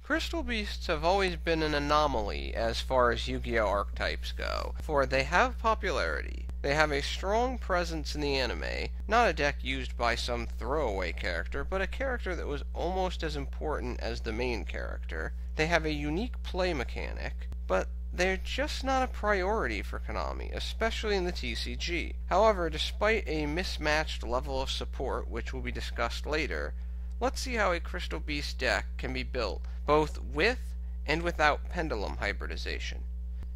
Crystal Beasts have always been an anomaly as far as Yu-Gi-Oh! Archetypes go, for they have popularity. They have a strong presence in the anime, not a deck used by some throwaway character, but a character that was almost as important as the main character. They have a unique play mechanic, but they're just not a priority for Konami, especially in the TCG. However, despite a mismatched level of support, which will be discussed later, let's see how a Crystal Beast deck can be built, both with and without pendulum hybridization.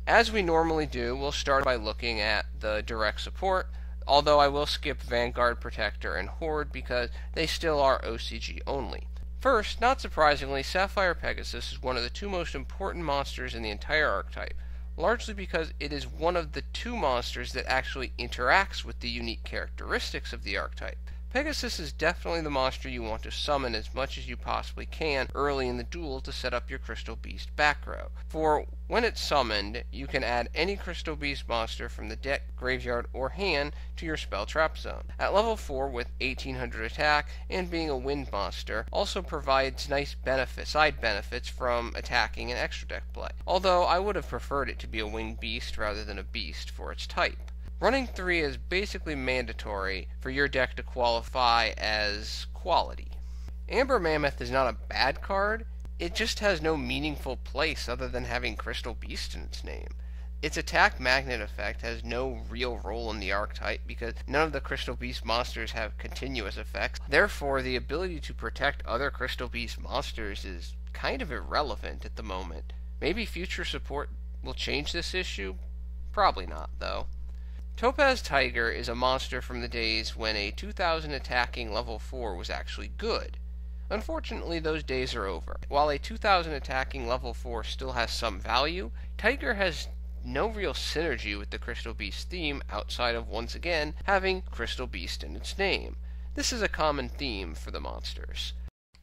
As we normally do, we'll start by looking at the direct support, although I will skip Vanguard, Protector, and Horde because they still are OCG only. First, not surprisingly, Sapphire Pegasus is one of the two most important monsters in the entire archetype, largely because it is one of the two monsters that actually interacts with the unique characteristics of the archetype. Pegasus is definitely the monster you want to summon as much as you possibly can early in the duel to set up your Crystal Beast back row. For when it's summoned, you can add any Crystal Beast monster from the deck, graveyard, or hand to your spell trap zone. At level 4 with 1800 attack and being a wind monster also provides nice side benefits from attacking and extra deck play, although I would have preferred it to be a winged beast rather than a beast for its type. Running 3 is basically mandatory for your deck to qualify as quality. Amber Mammoth is not a bad card, it just has no meaningful place other than having Crystal Beast in its name. Its attack magnet effect has no real role in the archetype because none of the Crystal Beast monsters have continuous effects. Therefore, the ability to protect other Crystal Beast monsters is kind of irrelevant at the moment. Maybe future support will change this issue? Probably not, though. Topaz Tiger is a monster from the days when a 2000 attacking level 4 was actually good. Unfortunately, those days are over. While a 2000 attacking level 4 still has some value, Tiger has no real synergy with the Crystal Beast theme outside of, once again, having Crystal Beast in its name. This is a common theme for the monsters.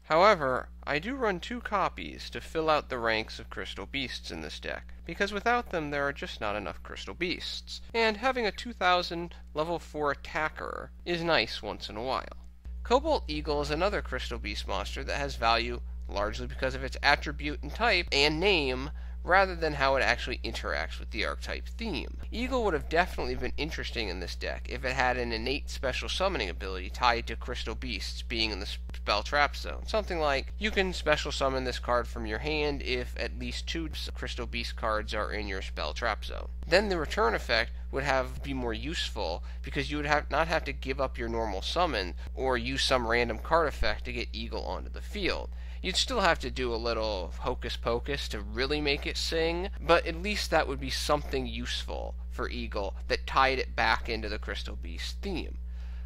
However, I do run 2 copies to fill out the ranks of Crystal Beasts in this deck, because without them there are just not enough Crystal Beasts, and having a 2000 level 4 attacker is nice once in a while. Cobalt Eagle is another Crystal Beast monster that has value largely because of its attribute and type and name, rather than how it actually interacts with the archetype theme. Eagle would have definitely been interesting in this deck if it had an innate special summoning ability tied to Crystal Beasts being in the spell trap zone. Something like, you can special summon this card from your hand if at least 2 Crystal Beast cards are in your spell trap zone. Then the return effect would be more useful because you would not have to give up your normal summon or use some random card effect to get Eagle onto the field. You'd still have to do a little hocus pocus to really make it sing, but at least that would be something useful for Eagle that tied it back into the Crystal Beast theme.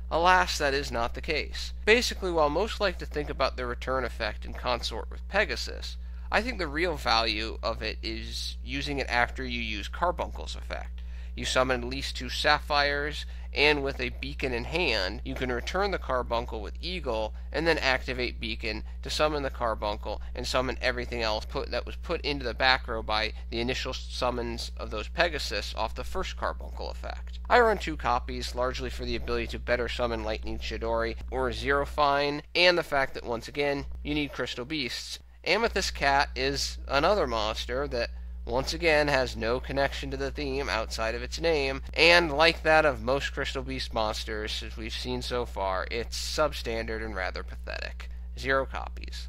Alas, that is not the case. Basically, while most like to think about the return effect in consort with Pegasus, I think the real value of it is using it after you use Carbuncle's effect. You summon at least 2 Sapphires, and with a Beacon in hand, you can return the Carbuncle with Eagle, and then activate Beacon to summon the Carbuncle, and summon everything else that was put into the back row by the initial summons of those Pegasus off the first Carbuncle effect. I run 2 copies, largely for the ability to better summon Lightning Chidori or Zero Fine, and the fact that, once again, you need Crystal Beasts. Amethyst Cat is another monster that once again has no connection to the theme outside of its name, and like that of most Crystal Beast monsters as we've seen so far, it's substandard and rather pathetic. 0 copies.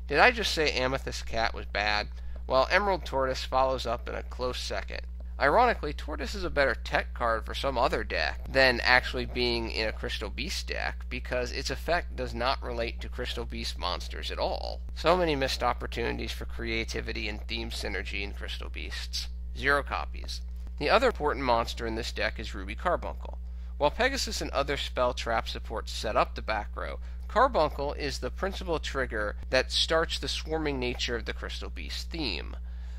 Did I just say Amethyst Cat was bad? Well, Emerald Tortoise follows up in a close second. Ironically, Tortoise is a better tech card for some other deck than actually being in a Crystal Beast deck, because its effect does not relate to Crystal Beast monsters at all. So many missed opportunities for creativity and theme synergy in Crystal Beasts. 0 copies. The other important monster in this deck is Ruby Carbuncle. While Pegasus and other spell trap supports set up the back row, Carbuncle is the principal trigger that starts the swarming nature of the Crystal Beast theme.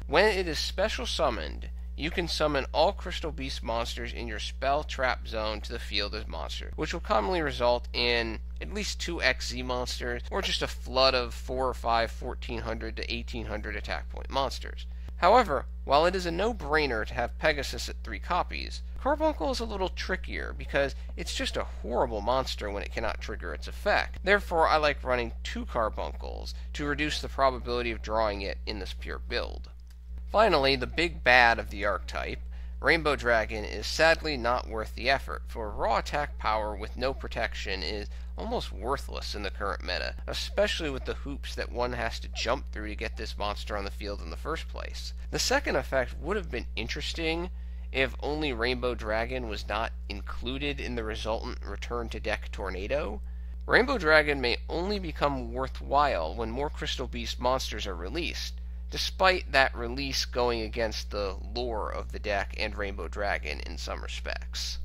When it is special summoned, you can summon all Crystal Beast monsters in your spell trap zone to the field as monsters, which will commonly result in at least 2 XZ monsters, or just a flood of 4 or 5 1400 to 1800 attack point monsters. However, while it is a no-brainer to have Pegasus at 3 copies, Carbuncle is a little trickier because it's just a horrible monster when it cannot trigger its effect. Therefore, I like running 2 Carbuncles to reduce the probability of drawing it in this pure build. Finally, the big bad of the archetype, Rainbow Dragon, is sadly not worth the effort, for raw attack power with no protection is almost worthless in the current meta, especially with the hoops that one has to jump through to get this monster on the field in the first place. The second effect would have been interesting if only Rainbow Dragon was not included in the resultant return to deck tornado. Rainbow Dragon may only become worthwhile when more Crystal Beast monsters are released, despite that release going against the lore of the deck and Rainbow Dragon in some respects.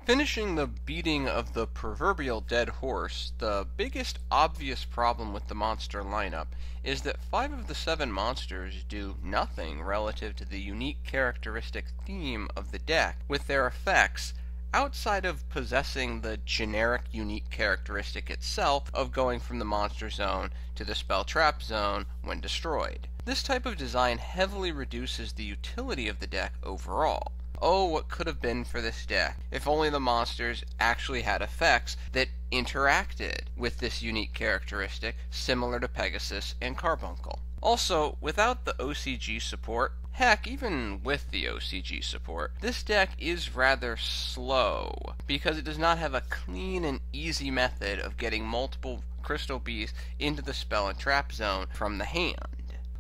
Finishing the beating of the proverbial dead horse, the biggest obvious problem with the monster lineup is that 5 of the 7 monsters do nothing relative to the unique characteristic theme of the deck with their effects, outside of possessing the generic unique characteristic itself of going from the monster zone to the spell trap zone when destroyed. This type of design heavily reduces the utility of the deck overall. Oh, what could have been for this deck if only the monsters actually had effects that interacted with this unique characteristic, similar to Pegasus and Carbuncle. Also, without the OCG support, heck, even with the OCG support, this deck is rather slow, because it does not have a clean and easy method of getting multiple Crystal Beasts into the spell and trap zone from the hand.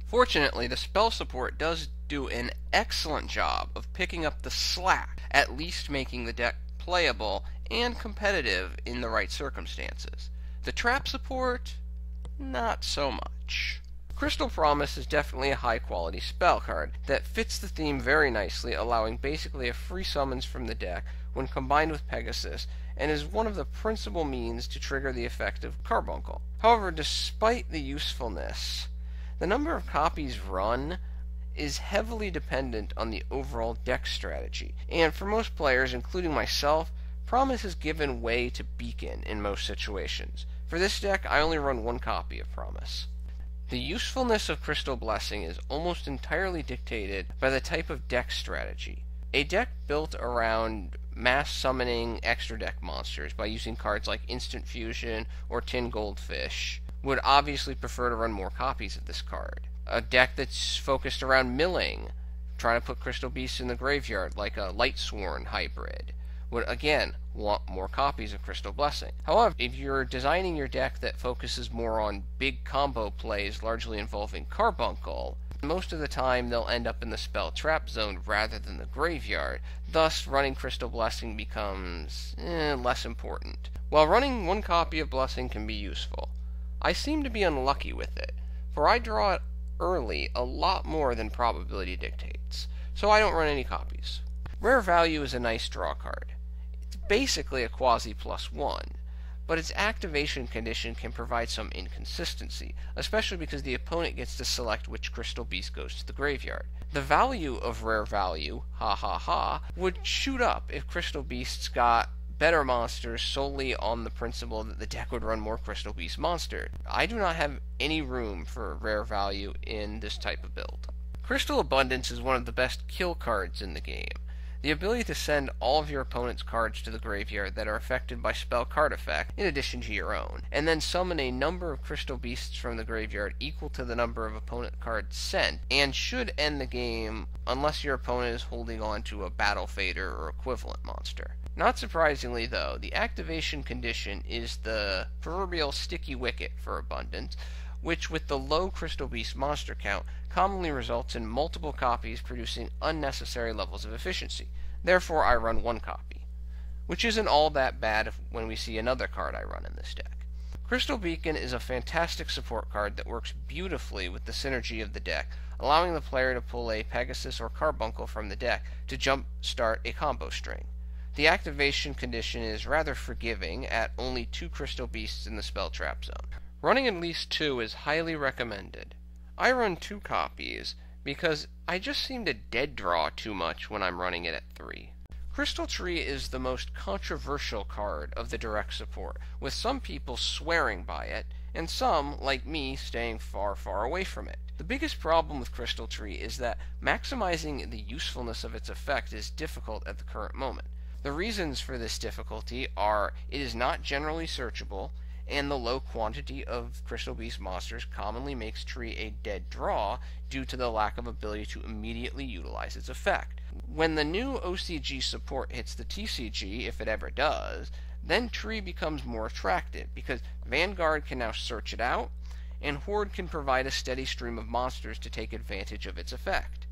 Fortunately, the spell support does do an excellent job of picking up the slack, at least making the deck playable and competitive in the right circumstances. The trap support, not so much. Crystal Promise is definitely a high-quality spell card that fits the theme very nicely, allowing basically a free summons from the deck when combined with Pegasus, and is one of the principal means to trigger the effect of Carbuncle. However, despite the usefulness, the number of copies run is heavily dependent on the overall deck strategy, and for most players, including myself, Promise has given way to Beacon in most situations. For this deck, I only run 1 copy of Promise. The usefulness of Crystal Blessing is almost entirely dictated by the type of deck strategy. A deck built around mass summoning extra deck monsters by using cards like Instant Fusion or Tin Goldfish would obviously prefer to run more copies of this card. A deck that's focused around milling, trying to put Crystal Beasts in the graveyard like a Lightsworn hybrid, would again want more copies of Crystal Blessing. However, if you're designing your deck that focuses more on big combo plays largely involving Carbuncle, most of the time they'll end up in the spell trap zone rather than the graveyard, thus running Crystal Blessing becomes less important. While running 1 copy of Blessing can be useful, I seem to be unlucky with it, for I draw it early a lot more than probability dictates, so I don't run any copies. Rare Value is a nice draw card. It's basically a quasi +1, but its activation condition can provide some inconsistency, especially because the opponent gets to select which Crystal Beast goes to the graveyard. The value of Rare Value, would shoot up if Crystal Beasts got better monsters solely on the principle that the deck would run more Crystal Beast monsters. I do not have any room for Rare Value in this type of build. Crystal Abundance is one of the best kill cards in the game. The ability to send all of your opponent's cards to the graveyard that are affected by spell card effect, in addition to your own, and then summon a number of Crystal Beasts from the graveyard equal to the number of opponent cards sent, and should end the game unless your opponent is holding on to a Battle Fader or equivalent monster. Not surprisingly, though, the activation condition is the proverbial sticky wicket for Abundance, which with the low Crystal Beast monster count commonly results in multiple copies producing unnecessary levels of efficiency. Therefore, I run 1 copy, which isn't all that bad when we see another card I run in this deck. Crystal Beacon is a fantastic support card that works beautifully with the synergy of the deck, allowing the player to pull a Pegasus or Carbuncle from the deck to jump start a combo string. The activation condition is rather forgiving at only 2 Crystal Beasts in the spell trap zone. Running at least 2 is highly recommended. I run 2 copies because I just seem to dead draw too much when I'm running it at 3. Crystal Tree is the most controversial card of the direct support, with some people swearing by it, and some, like me, staying far, far away from it. The biggest problem with Crystal Tree is that maximizing the usefulness of its effect is difficult at the current moment. The reasons for this difficulty are it is not generally searchable, and the low quantity of Crystal Beast monsters commonly makes Tree a dead draw due to the lack of ability to immediately utilize its effect. When the new OCG support hits the TCG, if it ever does, then Tree becomes more attractive, because Vanguard can now search it out, and Horde can provide a steady stream of monsters to take advantage of its effect.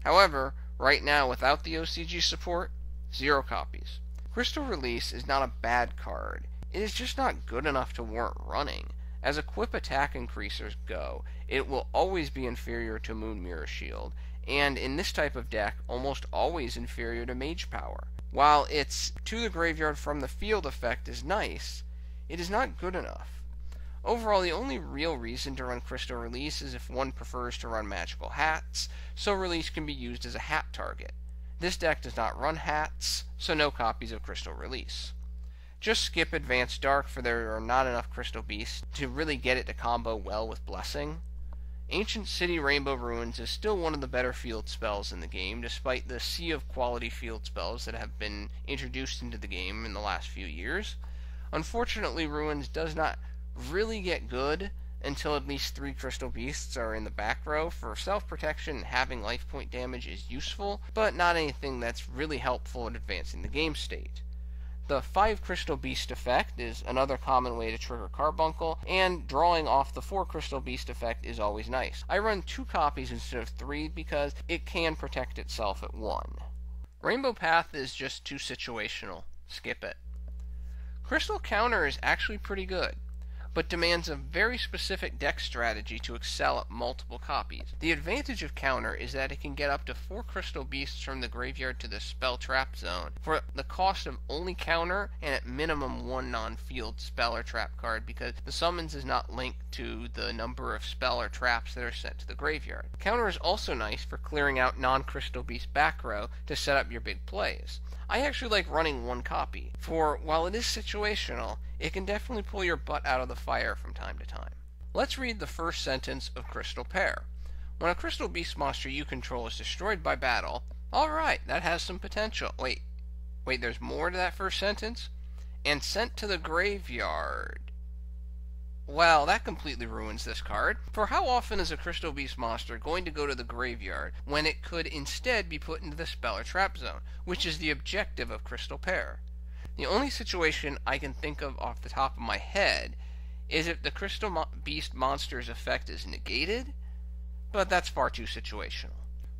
However, right now, without the OCG support, 0 copies. Crystal Release is not a bad card. It is just not good enough to warrant running. As equip attack increasers go, it will always be inferior to Moon Mirror Shield, and in this type of deck, almost always inferior to Mage Power. While its to the graveyard from the field effect is nice, it is not good enough. Overall, the only real reason to run Crystal Release is if one prefers to run magical hats, so Release can be used as a hat target. This deck does not run hats, so no copies of Crystal Release. Just skip Advanced Dark, for there are not enough Crystal Beasts to really get it to combo well with Blessing. Ancient City Rainbow Ruins is still one of the better field spells in the game, despite the sea of quality field spells that have been introduced into the game in the last few years. Unfortunately, Ruins does not really get good until at least 3 Crystal Beasts are in the back row. For self-protection, having life point damage is useful, but not anything that's really helpful in advancing the game state. The 5 Crystal Beast effect is another common way to trigger Carbuncle, and drawing off the 4 Crystal Beast effect is always nice. I run 2 copies instead of 3 because it can protect itself at 1. Rainbow Path is just too situational. Skip it. Crystal Counter is actually pretty good, but demands a very specific deck strategy to excel at multiple copies. The advantage of Counter is that it can get up to 4 Crystal Beasts from the graveyard to the spell trap zone for the cost of only Counter and at minimum 1 non-field spell or trap card, because the summons is not linked to the number of spell or traps that are sent to the graveyard. Counter is also nice for clearing out non-Crystal Beast back row to set up your big plays. I actually like running 1 copy, for while it is situational, it can definitely pull your butt out of the fire from time to time. Let's read the first sentence of Crystal Pair. When a Crystal Beast monster you control is destroyed by battle, alright, that has some potential. Wait, there's more to that first sentence? And sent to the graveyard. Well, that completely ruins this card, for how often is a Crystal Beast monster going to go to the graveyard when it could instead be put into the spell or trap zone, which is the objective of Crystal Pair? The only situation I can think of off the top of my head is if the Crystal Beast monster's effect is negated, but that's far too situational.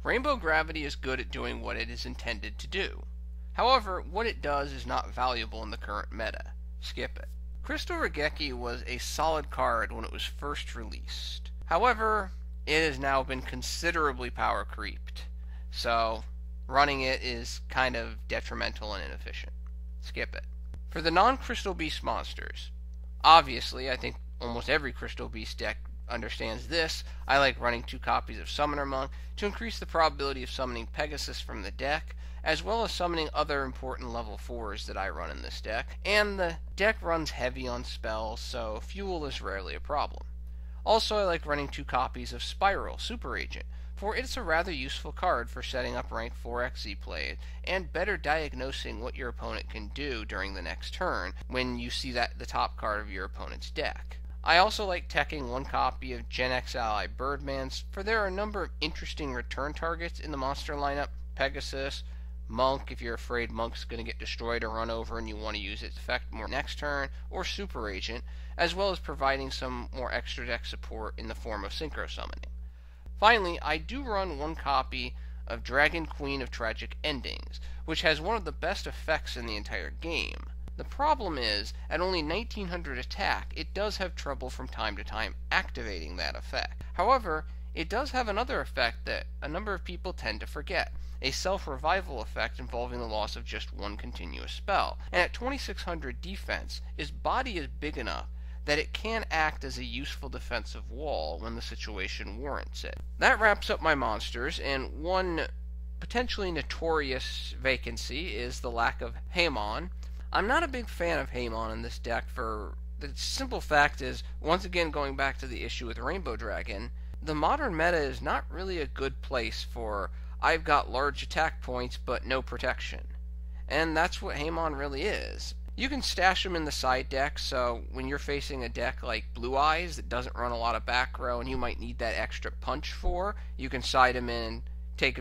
Rainbow Gravity is good at doing what it is intended to do. However, what it does is not valuable in the current meta. Skip it. Crystal Raigeki was a solid card when it was first released. However, it has now been considerably power creeped, so running it is kind of detrimental and inefficient. Skip it. For the non-Crystal Beast monsters, obviously, I think almost every Crystal Beast deck understands this. I like running 2 copies of Summoner Monk to increase the probability of summoning Pegasus from the deck, as well as summoning other important level 4s that I run in this deck, and the deck runs heavy on spells, so fuel is rarely a problem. Also, I like running 2 copies of SPYRAL, Super Agent, for it's a rather useful card for setting up rank 4XZ plays, and better diagnosing what your opponent can do during the next turn when you see that the top card of your opponent's deck. I also like teching 1 copy of Genex ally Birdmans, for there are a number of interesting return targets in the monster lineup: Pegasus, Monk if you're afraid Monk's going to get destroyed or run over and you want to use its effect more next turn, or Super Agent, as well as providing some more extra deck support in the form of Synchro summoning. Finally, I do run 1 copy of Dragon Queen of Tragic Endings, which has one of the best effects in the entire game. The problem is, at only 1900 attack, it does have trouble from time to time activating that effect. However, it does have another effect that a number of people tend to forget: a self-revival effect involving the loss of just 1 continuous spell. And at 2600 defense, its body is big enough that it can act as a useful defensive wall when the situation warrants it. That wraps up my monsters, and one potentially notorious vacancy is the lack of Hamon. I'm not a big fan of Hamon in this deck for The simple fact is, once again going back to the issue with Rainbow Dragon, the modern meta is not really a good place for I've got large attack points but no protection. And that's what Hamon really is. You can stash them in the side deck, so when you're facing a deck like Blue Eyes that doesn't run a lot of back row and you might need that extra punch for, you can side him in, take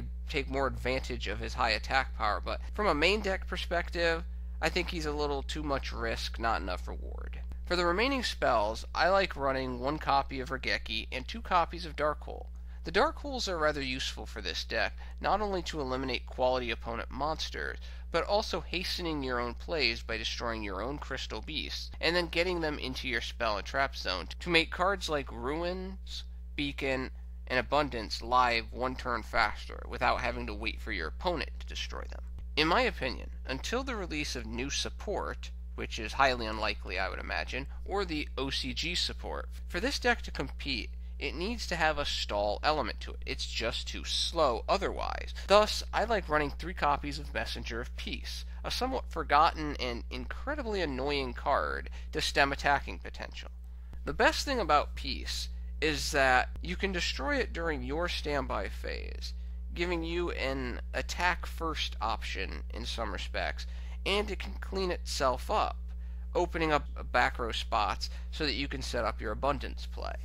more advantage of his high attack power. But from a main deck perspective, I think he's a little too much risk, not enough reward. For the remaining spells, I like running 1 copy of Raigeki and 2 copies of Dark Hole. The Dark Holes are rather useful for this deck, not only to eliminate quality opponent monsters, but also hastening your own plays by destroying your own crystal beasts, and then getting them into your spell and trap zone to make cards like Ruins, Beacon, and Abundance live 1 turn faster, without having to wait for your opponent to destroy them. In my opinion, until the release of new support, which is highly unlikely I would imagine, or the OCG support, for this deck to compete, it needs to have a stall element to it. It's just too slow otherwise. Thus, I like running 3 copies of Messenger of Peace, a somewhat forgotten and incredibly annoying card to stem attacking potential. The best thing about Peace is that you can destroy it during your standby phase, giving you an attack first option in some respects, and it can clean itself up, opening up back row spots so that you can set up your abundance play.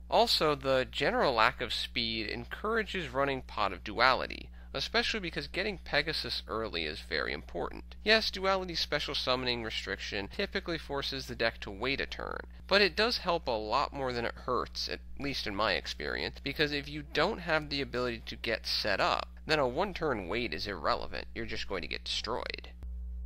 Also, the general lack of speed encourages running Pot of Duality, especially because getting Pegasus early is very important. Yes, Duality's special summoning restriction typically forces the deck to wait a turn, but it does help a lot more than it hurts, at least in my experience, because if you don't have the ability to get set up, then a 1-turn wait is irrelevant. You're just going to get destroyed.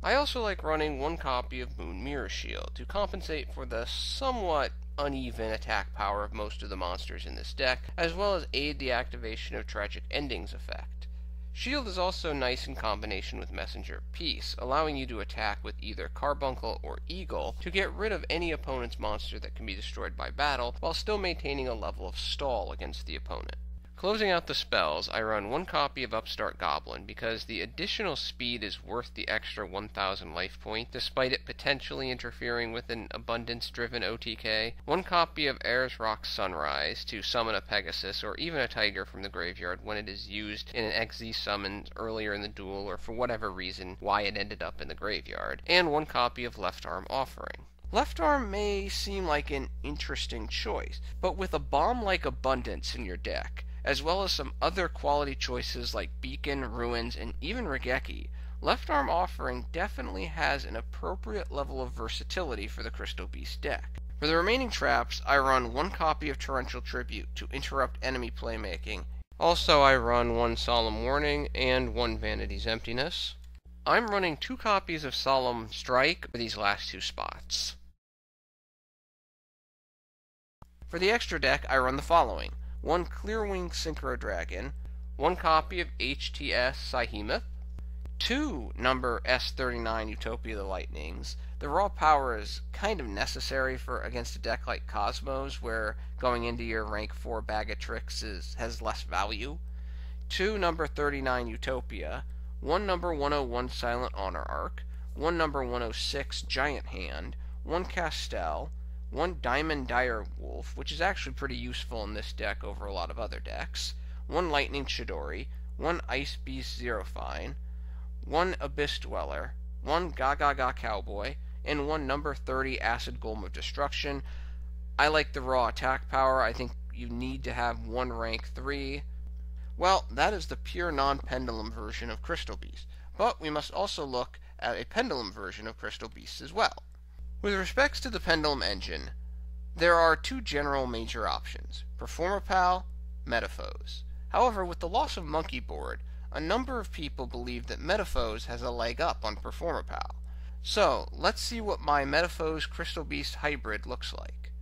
I also like running 1 copy of Moon Mirror Shield to compensate for the somewhat uneven attack power of most of the monsters in this deck, as well as aid the activation of Tragic Endings effect. Shield is also nice in combination with Messenger of Peace, allowing you to attack with either Carbuncle or Eagle to get rid of any opponent's monster that can be destroyed by battle, while still maintaining a level of stall against the opponent. Closing out the spells, I run 1 copy of Upstart Goblin because the additional speed is worth the extra 1,000 life point, despite it potentially interfering with an abundance-driven OTK, 1 copy of Ayers Rock Sunrise to summon a Pegasus or even a Tiger from the graveyard when it is used in an XZ summon earlier in the duel or for whatever reason why it ended up in the graveyard, and 1 copy of Left Arm Offering. Left Arm may seem like an interesting choice, but with a bomb-like abundance in your deck, as well as some other quality choices like Beacon, Ruins, and even Raigeki, Left Arm Offering definitely has an appropriate level of versatility for the Crystal Beast deck. For the remaining traps, I run 1 copy of Torrential Tribute to interrupt enemy playmaking. Also, I run 1 Solemn Warning and 1 Vanity's Emptiness. I'm running 2 copies of Solemn Strike for these last 2 spots. For the extra deck, I run the following: 1 Clearwing Synchro Dragon, 1 copy of HTS Psyhemuth, 2 number S39 Utopia the Lightnings. The raw power is kind of necessary for against a deck like Cosmos, where going into your rank 4 bag of tricks has less value. 2 number 39 Utopia, 1 number 101 Silent Honor Arc, 1 number 106 Giant Hand, 1 Castel, 1 Diamond Dire Wolf, which is actually pretty useful in this deck over a lot of other decks, 1 Lightning Chidori, 1 Ice Beast Xerophine, 1 Abyss Dweller, 1 Gaga Cowboy, and 1 number 30 Acid Golem of Destruction. I like the raw attack power. I think you need to have 1 rank 3. Well, that is the pure non-pendulum version of Crystal Beast, but we must also look at a pendulum version of Crystal Beast as well. With respects to the Pendulum engine, there are 2 general major options: Performapal, Metaphose. However, with the loss of Monkey Board, a number of people believe that Metaphose has a leg up on Performapal. So, let's see what my Metaphose Crystal Beast hybrid looks like.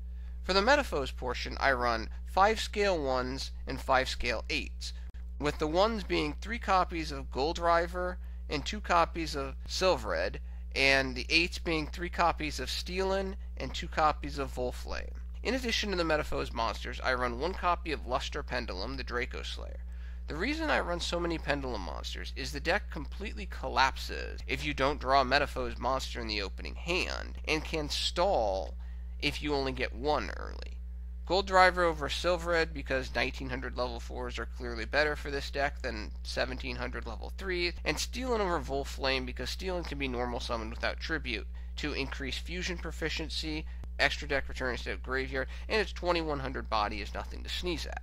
For the Metaphose portion, I run 5 scale 1s and 5 scale 8s, with the 1s being 3 copies of Gold Driver and 2 copies of Silvered, and the 8s being 3 copies of Steelin and 2 copies of Volflame. In addition to the Metaphose monsters, I run 1 copy of Luster Pendulum, the Draco Slayer. The reason I run so many Pendulum monsters is the deck completely collapses if you don't draw a Metaphose monster in the opening hand, and can stall if you only get one early. Gold Driver over Silver Red because 1900 level 4s are clearly better for this deck than 1700 level 3s, and Stealing over Volflame because Stealing can be normal summoned without Tribute to increase fusion proficiency, extra deck return instead of graveyard, and its 2100 body is nothing to sneeze at.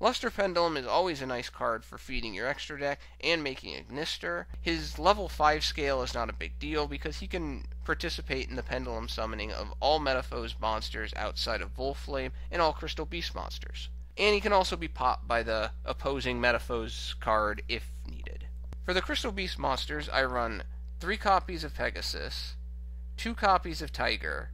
Luster Pendulum is always a nice card for feeding your extra deck and making Ignister. His level 5 scale is not a big deal because he can participate in the Pendulum summoning of all Metaphose monsters outside of Volflame and all Crystal Beast monsters. And he can also be popped by the opposing Metaphose card if needed. For the Crystal Beast monsters, I run 3 copies of Pegasus, 2 copies of Tiger,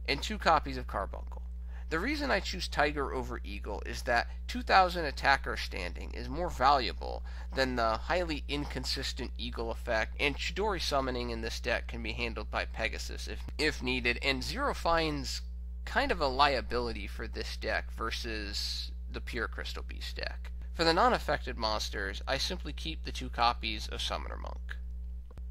and 2 copies of Carbuncle. The reason I choose Tiger over Eagle is that 2000 attacker standing is more valuable than the highly inconsistent Eagle effect, and Chidori summoning in this deck can be handled by Pegasus if needed, and Zero Fine's kind of a liability for this deck versus the pure Crystal Beast deck. For the non-affected monsters, I simply keep the 2 copies of Summoner Monk.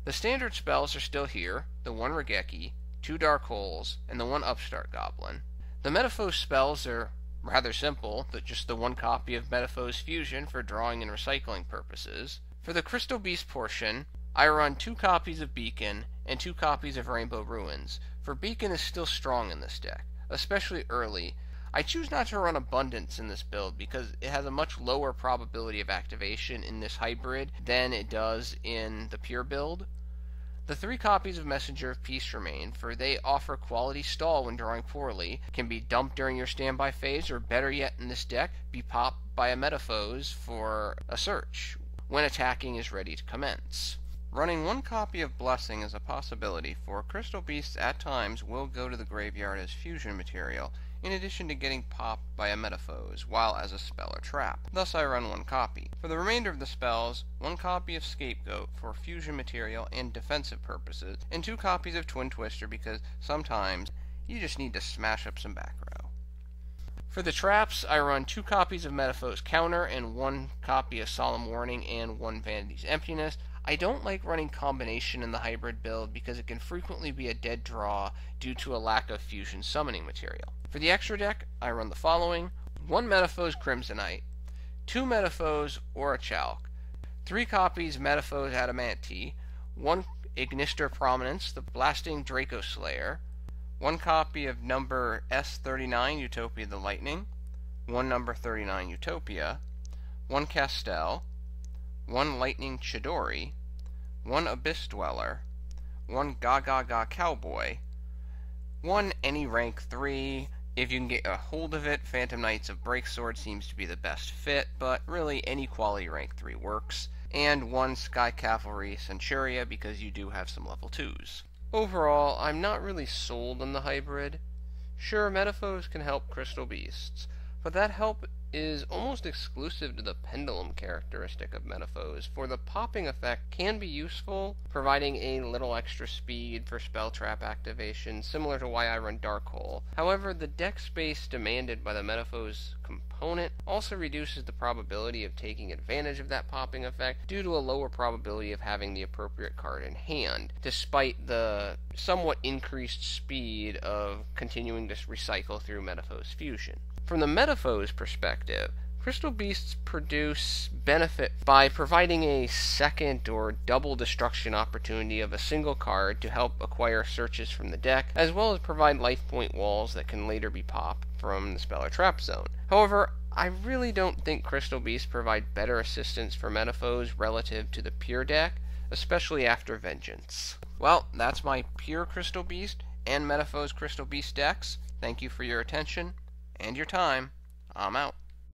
The standard spells are still here, the 1 Raigeki, 2 Dark Holes, and the 1 Upstart Goblin. The Metaphose spells are rather simple, but just the 1 copy of Metaphose Fusion for drawing and recycling purposes. For the Crystal Beast portion, I run 2 copies of Beacon and 2 copies of Rainbow Ruins, for Beacon is still strong in this deck, especially early. I choose not to run Abundance in this build because it has a much lower probability of activation in this hybrid than it does in the pure build. The 3 copies of Messenger of Peace remain, for they offer quality stall when drawing poorly, can be dumped during your standby phase, or better yet in this deck, be popped by a Metaphose for a search when attacking is ready to commence. Running 1 copy of Blessing is a possibility, for Crystal Beasts at times will go to the graveyard as fusion material, in addition to getting popped by a Metaphose, while as a spell or trap. Thus I run 1 copy. For the remainder of the spells, 1 copy of Scapegoat for fusion material and defensive purposes, and 2 copies of Twin Twister because sometimes you just need to smash up some back row. For the traps, I run 2 copies of Metaphose Counter and 1 copy of Solemn Warning and 1 Vanity's Emptiness. I don't like running Combination in the hybrid build because it can frequently be a dead draw due to a lack of fusion summoning material. For the extra deck, I run the following: 1 Metaphose Crimsonite, 2 Metaphose Orichalk, 3 copies Metaphose Adamantine, 1 Ignister Prominence, the Blasting Draco Slayer, 1 copy of number S39 Utopia the Lightning, 1 number 39 Utopia, 1 Castel, 1 Lightning Chidori, 1 Abyss Dweller, 1 Gaga Cowboy, 1 any rank 3. If you can get a hold of it, Phantom Knights of Breaksword seems to be the best fit, but really any quality rank 3 works, and 1 Sky Cavalry Centuria because you do have some level 2s. Overall, I'm not really sold on the hybrid. Sure, Metaphose can help Crystal Beasts, but that help is almost exclusive to the Pendulum characteristic of Metaphose, for the popping effect can be useful, providing a little extra speed for spell trap activation, similar to why I run Dark Hole. However, the deck space demanded by the Metaphose component also reduces the probability of taking advantage of that popping effect due to a lower probability of having the appropriate card in hand, despite the somewhat increased speed of continuing to recycle through Metaphose Fusion. From the Metaphose perspective, Crystal Beasts produce benefit by providing a second or double destruction opportunity of a single card to help acquire searches from the deck, as well as provide life point walls that can later be popped from the spell or trap zone. However, I really don't think Crystal Beasts provide better assistance for Metaphose relative to the pure deck, especially after Vengeance. Well, that's my pure Crystal Beast and Metaphose Crystal Beast decks. Thank you for your attention and your time. I'm out.